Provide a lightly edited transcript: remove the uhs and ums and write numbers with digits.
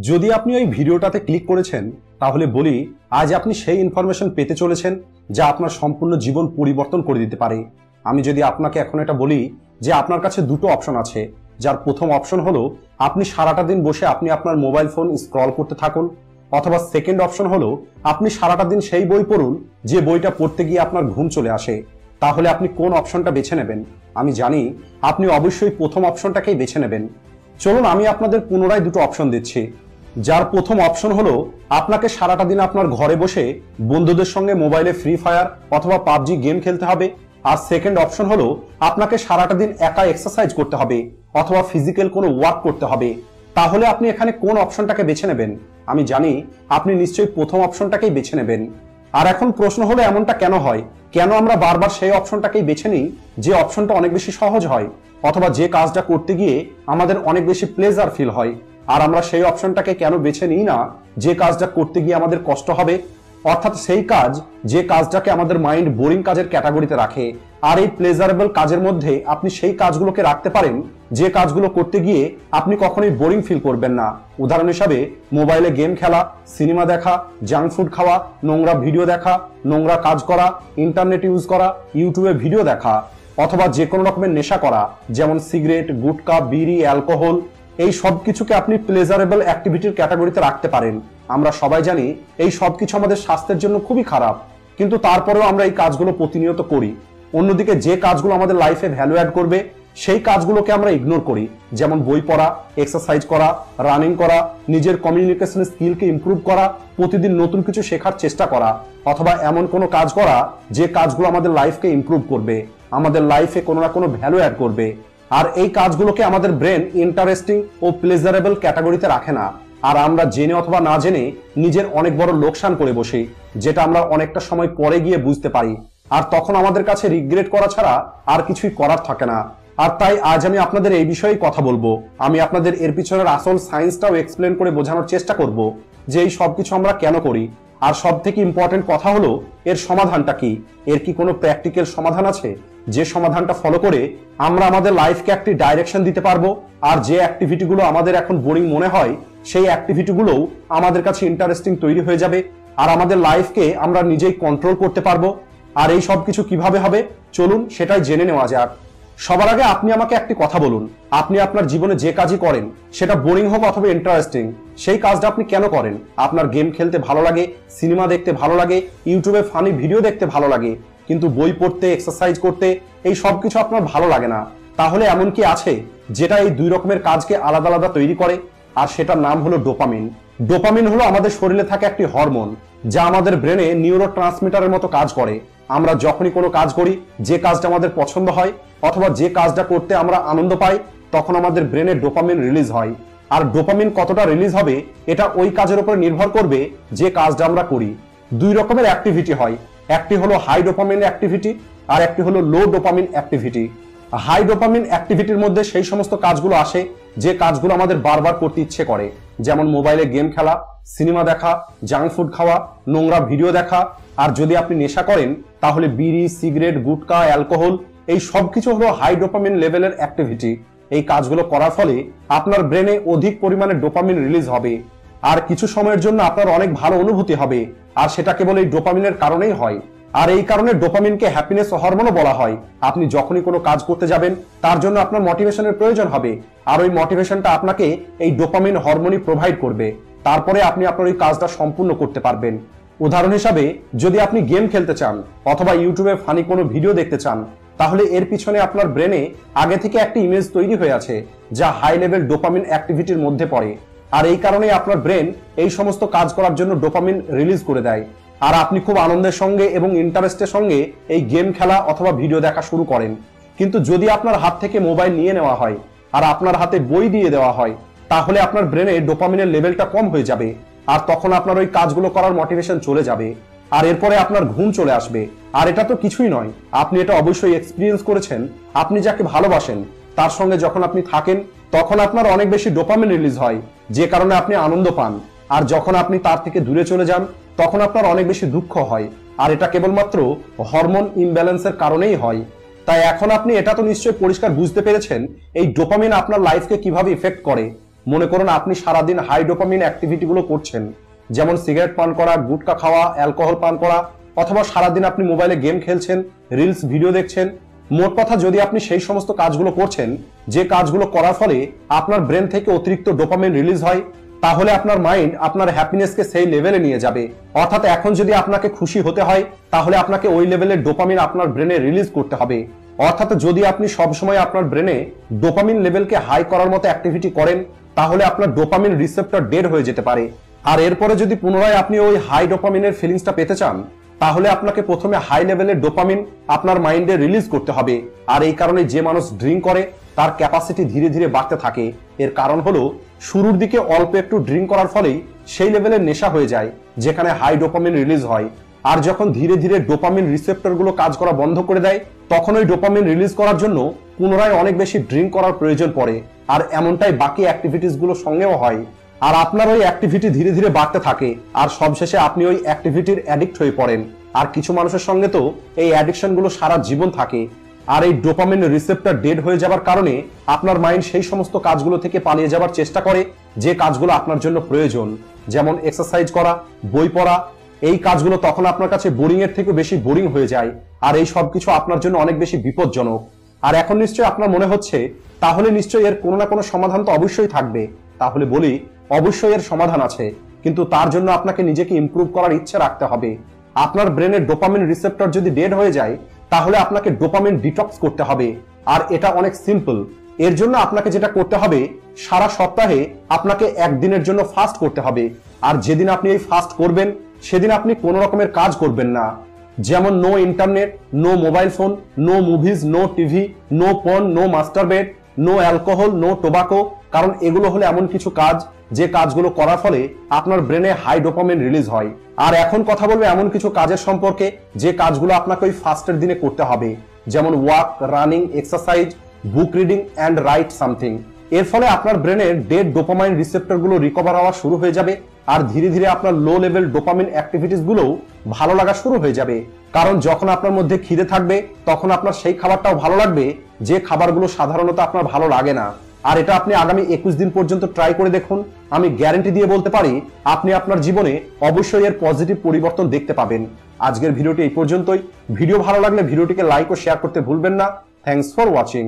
যদি আপনি ওই ভিডিওটাতে ক্লিক করেছেন তাহলে বলি আজ আপনি সেই ইনফরমেশন পেতে চলেছেন যা আপনার সম্পূর্ণ জীবন পরিবর্তন করে দিতে পারে। আমি যদি আপনাকে এখন এটা বলি যে আপনার কাছে দুটো অপশন আছে, যার প্রথম অপশন হলো আপনি সারাটা দিন বসে আপনি আপনার মোবাইল ফোন স্ক্রল করতে থাকুন, অথবা সেকেন্ড অপশন হলো আপনি সারাটা দিন সেই বই পড়ুন যে বইটা পড়তে গিয়ে আপনার ঘুম চলে আসে। তাহলে আপনি কোন অপশনটা বেছে নেবেন? আমি জানি আপনি অবশ্যই প্রথম অপশনটাকেই বেছে নেবেন। চলুন আমি আপনাদের পুনরায় দুটো অপশন দিচ্ছি। যার প্রথম অপশন হলো আপনাকে সারাটা দিন আপনার ঘরে বসে বন্ধুদের সঙ্গে মোবাইলে ফ্রি ফায়ার অথবা পাবজি গেম খেলতে হবে, আর সেকেন্ড অপশন হলো আপনাকে সারাটা দিন একা এক্সারসাইজ করতে হবে অথবা ফিজিক্যাল কোনো ওয়ার্ক করতে হবে। তাহলে আপনি এখানে কোন অপশনটাকে বেছে নেবেন? আমি জানি আপনি নিশ্চয়ই প্রথম অপশনটাকেই বেছে নেবেন। আর এখন প্রশ্ন হলো এমনটা কেন হয়, কেন আমরা বারবার সেই অপশনটাকেই বেছে নিই যে অপশনটা অনেক বেশি সহজ হয় অথবা যে কাজটা করতে গিয়ে আমাদের অনেক বেশি প্লেজার ফিল হয়, আর আমরা সেই অপশনটাকে কেন বেছে নিই না যে কাজটা করতে গিয়ে আমাদের কষ্ট হবে, অর্থাৎ সেই কাজ যে কাজটাকে আমাদের মাইন্ড বোরিং কাজের ক্যাটাগরিতে রাখে। আর এই প্লেজারেবল কাজের মধ্যে আপনি সেই কাজগুলোকে রাখতে পারেন যে কাজগুলো করতে গিয়ে আপনি কখনোই বোরিং ফিল করবেন না। উদাহরণ হিসাবে মোবাইলে গেম খেলা, সিনেমা দেখা, জাঙ্ক ফুড খাওয়া, নোংরা ভিডিও দেখা, নোংরা কাজ করা, ইন্টারনেট ইউজ করা, ইউটিউবে ভিডিও দেখা, অথবা যে কোনো রকমের নেশা করা যেমন সিগারেট, গুটকা, বিড়ি, অ্যালকোহল। এই সব কিছুকে আপনি প্লেজারেবল অ্যাক্টিভিটির ক্যাটাগরিতে রাখতে পারেন। আমরা সবাই জানি এই সব কিছু আমাদের স্বাস্থ্যের জন্য খুবই খারাপ, কিন্তু তারপরেও আমরা এই কাজগুলো প্রতিনিয়ত করি। অন্যদিকে যে কাজগুলো আমাদের লাইফে ভ্যালু অ্যাড করবে সেই কাজগুলোকে আমরা ইগনোর করি, যেমন বই পড়া, এক্সারসাইজ করা, রানিং করা, নিজের কমিউনিকেশন স্কিলকে ইমপ্রুভ করা, প্রতিদিন নতুন কিছু শেখার চেষ্টা করা, অথবা এমন কোনো কাজ করা যে কাজগুলো আমাদের লাইফকে ইমপ্রুভ করবে, আমাদের লাইফে কোনো না কোনো ভ্যালু অ্যাড করবে। আর এই কাজগুলোকে আমাদের ব্রেন ইন্টারেস্টিং ও প্লেজারেবল ক্যাটাগরিতে রাখে না, আর আমরা জেনে অথবা না জেনে নিজের অনেক বড় লোকসান করে বসি, যেটা আমরা অনেকটা সময় পরে গিয়ে বুঝতে পারি, আর তখন আমাদের কাছে রিগ্রেট করা ছাড়া আর কিছুই করার থাকে না। আর তাই আজ আমি আপনাদের এই বিষয়েই কথা বলবো। আমি আপনাদের এর পিছনের আসল সায়েন্সটাও এক্সপ্লেন করে বোঝানোর চেষ্টা করব যে এই সবকিছু আমরা কেন করি, আর সব থেকে ইম্পর্টেন্ট কথা হলো এর সমাধানটা কি। এর কি কোনো প্র্যাকটিক্যাল সমাধান আছে যে সমাধানটা ফলো করে আমরা আমাদের লাইফকে একটি ডাইরেকশন দিতে পারবো, আর যে অ্যাক্টিভিটিগুলো আমাদের এখন বোরিং মনে হয় সেই অ্যাক্টিভিটিগুলোও আমাদের কাছে ইন্টারেস্টিং তৈরি হয়ে যাবে, আর আমাদের লাইফকে আমরা নিজেই কন্ট্রোল করতে পারবো। আর এই সব কিছু কিভাবে হবে চলুন সেটাই জেনে নেওয়া যাক। সবার আগে আপনি আমাকে একটি কথা বলুন, আপনি আপনার জীবনে যে কাজই করেন সেটা বোরিং হোক অথবা ইন্টারেস্টিং, সেই কাজটা আপনি কেন করেন? আপনার গেম খেলতে ভালো লাগে, সিনেমা দেখতে ভালো লাগে, ইউটিউবে ফানি ভিডিও দেখতে ভালো লাগে, কিন্তু বই পড়তে, এক্সারসাইজ করতে এই সব কিছু আপনার ভালো লাগে না। তাহলে এমন কি আছে যেটা এই দুই রকমের কাজকে আলাদা আলাদা তৈরি করে? আর সেটার নাম হলো ডোপামিন। ডোপামিন হলো আমাদের শরীরে থাকা একটি হরমোন যা আমাদের ব্রেনে নিউরো ট্রান্সমিটারের মতো কাজ করে। আমরা যখনই কোনো কাজ করি, যে কাজটা আমাদের পছন্দ হয় অথবা যে কাজটা করতে আমরা আনন্দ পাই, তখন আমাদের ব্রেনে ডোপামিন রিলিজ হয়। আর ডোপামিন কতটা রিলিজ হবে এটা ওই কাজের উপর নির্ভর করবে যে কাজটা আমরা করি। দুই রকমের অ্যাক্টিভিটি হয়, একটি হলো হাই ডোপামিন অ্যাক্টিভিটি আর একটি হলো লো ডোপামিন অ্যাক্টিভিটি। হাই ডোপামিন অ্যাক্টিভিটির মধ্যে সেই সমস্ত কাজগুলো আসে যে কাজগুলো আমাদের বারবার করতে ইচ্ছে করে, যেমন মোবাইলে গেম খেলা, সিনেমা দেখা, জাঙ্ক ফুড খাওয়া, নোংরা ভিডিও দেখা। আর যদি আপনি নেশা করেন তাহলে বিড়ি, সিগারেট, গুটকা, অ্যালকোহল এই সবকিছু হলো হাই ডোপামিন লেভেলের অ্যাক্টিভিটি। এই কাজগুলো করার ফলে আপনার ব্রেনে অধিক পরিমাণে ডোপামিন রিলিজ হবে, আর কিছু সময়ের জন্য আপনার অনেক ভালো অনুভূতি হবে, আর সেটা কেবল এই ডোপামিনের কারণেই হয়। আর এই কারণে ডোপামিনকে হ্যাপিনেস হরমোনও বলা হয়। আপনি যখনই কোনো কাজ করতে যাবেন তার জন্য আপনার মোটিভেশনের প্রয়োজন হবে, আর ওই মোটিভেশনটা আপনাকে এই ডোপামিন হরমোনই প্রোভাইড করবে। তারপরে আপনি আপনার ওই কাজটা সম্পূর্ণ করতে পারবেন। উদাহরণ হিসাবে যদি আপনি গেম খেলতে চান অথবা ইউটিউবে ফানি কোনো ভিডিও দেখতে চান, তাহলে এর পিছনে আপনার ব্রেনে আগে থেকে একটি ইমেজ তৈরি হয়ে আছে যা হাই লেভেল ডোপামিন অ্যাক্টিভিটির মধ্যে পড়ে, আর এই কারণে আপনার ব্রেন এই সমস্ত কাজ করার জন্য ডোপামিন রিলিজ করে দেয়। আর আপনি খুব আনন্দের সঙ্গে এবং ইন্টারেস্টের সঙ্গে এই গেম খেলা অথবা ভিডিও দেখা শুরু করেন। কিন্তু যদি আপনার হাত থেকে মোবাইল নিয়ে নেওয়া হয় আর আপনার হাতে বই দিয়ে দেওয়া হয়, তাহলে আপনার ব্রেনে ডোপামিনের লেভেলটা কম হয়ে যাবে, আর তখন আপনার ওই কাজগুলো করার মোটিভেশন চলে যাবে, আর এরপরে আপনার ঘুম চলে আসবে। আর এটা তো কিছুই নয়, আপনি এটা অবশ্যই এক্সপিরিয়েন্স করেছেন। আপনি যাকে ভালোবাসেন তার সঙ্গে যখন আপনি থাকেন তখন আপনার অনেক বেশি ডোপামিন রিলিজ হয়, যে কারণে আপনি আনন্দ পান। আর যখন আপনি তার থেকে দূরে চলে যান তখন আপনার অনেক বেশি দুঃখ হয়, আর এটা কেবলমাত্র হরমোন ইমব্যালেন্সের কারণেই হয়। তাই এখন আপনি এটা তো নিশ্চয়ই পরিষ্কার বুঝতে পেরেছেন এই ডোপামিন আপনার লাইফকে কিভাবে ইফেক্ট করে। মনে করুন আপনি সারাদিন হাই ডোপামিন অ্যাক্টিভিটিগুলো করছেন, যেমন সিগারেট পান করা, গুটখা খাওয়া, অ্যালকোহল পান করা, অথবা সারাদিন আপনি মোবাইলে গেম খেলছেন, রিলস ভিডিও দেখছেন। মোট কথা, যদি আপনি সেই সমস্ত কাজগুলো করছেন যে কাজগুলো করার ফলে আপনার ব্রেন থেকে অতিরিক্ত ডোপামিন রিলিজ হয়, তাহলে আপনার মাইন্ড আপনার হ্যাপিনেসকে সেই লেভেলে নিয়ে যাবে। অর্থাৎ এখন যদি আপনাকে খুশি হতে হয়, তাহলে আপনাকে ওই লেভেলের ডোপামিন আপনার ব্রেনে রিলিজ করতে হবে। অর্থাৎ যদি আপনি সবসময় আপনার ব্রেনে ডোপামিন লেভেলকে হাই করার মতো অ্যাক্টিভিটি করেন, তাহলে আপনার ডোপামিন রিসেপ্টর ডেড হয়ে যেতে পারে। আর এরপরে যদি পুনরায় আপনি ওই হাই ডোপামিনের ফিলিংসটা পেতে চান, তাহলে আপনাকে প্রথমে হাই লেভেলের ডোপামিন আপনার মাইন্ডে রিলিজ করতে হবে। আর এই কারণে যে মানুষ ড্রিঙ্ক করে তার ক্যাপাসিটি ধীরে ধীরে বাড়তে থাকে। এর কারণ হলো শুরুর দিকে অল্প একটু ড্রিঙ্ক করার ফলেই সেই লেভেলের নেশা হয়ে যায় যেখানে হাই ডোপামিন রিলিজ হয়। আর যখন ধীরে ধীরে ডোপামিন রিসেপ্টরগুলো কাজ করা বন্ধ করে দেয়, তখন ওই ডোপামিন রিলিজ করার জন্য পুনরায় অনেক বেশি ড্রিঙ্ক করার প্রয়োজন পড়ে। আর এমনটাই বাকি অ্যাক্টিভিটিসগুলোর সঙ্গেও হয়। আর আপনার ওই অ্যাক্টিভিটি ধীরে ধীরে বাড়তে থাকে, আর সবশেষে আপনি ওই অ্যাক্টিভিটির অ্যাডিক্ট হয়ে পড়েন। আর কিছু মানুষের সঙ্গে তো এই অ্যাডিকশনগুলো সারা জীবন থাকে। আর এই ডোপামিন রিসেপ্টর ডেড হয়ে যাবার কারণে আপনার মাইন্ড সেই সমস্ত কাজগুলো থেকে পালিয়ে যাবার চেষ্টা করে যে কাজগুলো আপনার জন্য প্রয়োজন, যেমন এক্সারসাইজ করা, বই পড়া। এই কাজগুলো তখন আপনার কাছে বোরিং এর থেকে বেশি বোরিং হয়ে যায়, আর এই সবকিছু আপনার জন্য অনেক বেশি বিপজ্জনক। আর এখন নিশ্চয়ই আপনার মনে হচ্ছে, তাহলে নিশ্চয়ই এর কোনো না কোনো সমাধান তো অবশ্যই থাকবে। তাহলে বলি, অবশ্যই এর সমাধান আছে, কিন্তু তার জন্য আপনাকে নিজেকে ইমপ্রুভ করার ইচ্ছে রাখতে হবে। আপনার ব্রেনের ডোপামিন রিসেপ্টর যদি ডেড হয়ে যায়, তাহলে আপনাকে ডোপামিন ডিটক্স করতে হবে। আর এটা অনেক সিম্পল। এর জন্য আপনাকে যেটা করতে হবে, সারা সপ্তাহে আপনাকে একদিনের জন্য ফাস্ট করতে হবে। আর যেদিন আপনি এই ফাস্ট করবেন, সেদিন আপনি কোনো রকমের কাজ করবেন না। যেমন no internet, no mobile phone, no movies, no TV, no porn, no masturbate, no alcohol, no tobacco. কারণ এগুলো হলো এমন কিছু কাজ যে কাজগুলো করার ফলে আপনার ব্রেনে হাই ডোপামিন রিলিজ হয়। আর এখন কথা বলবো এমন কিছু কাজের সম্পর্কে যে কাজগুলো আপনাকে ওই ফাস্টের দিনে করতে হবে, যেমন walk, running, exercise, book reading and right something. এর ফলে আপনার ব্রেনের ডেড ডোপামাইন রিসেপ্টর গুলো রিকভার হওয়া শুরু হয়ে যাবে, আর ধীরে ধীরে আপনার লো লেভেল ডোপামিন অ্যাক্টিভিটিস গুলোও ভালো লাগা শুরু হয়ে যাবে। কারণ যখন আপনার মধ্যে খিদে থাকবে, তখন আপনার সেই খাবারটাও ভালো লাগবে যে খাবারগুলো সাধারণত আপনার ভালো লাগে না। আর এটা আপনি আগামী 21 দিন পর্যন্ত ট্রাই করে দেখুন। আমি গ্যারান্টি দিয়ে বলতে পারি, আপনি আপনার জীবনে অবশ্যই এর পজিটিভ পরিবর্তন দেখতে পাবেন। আজকের ভিডিওটি এই পর্যন্তই। ভিডিও ভালো লাগলে ভিডিওটিকে লাইক ও শেয়ার করতে ভুলবেন না। Thanks for watching.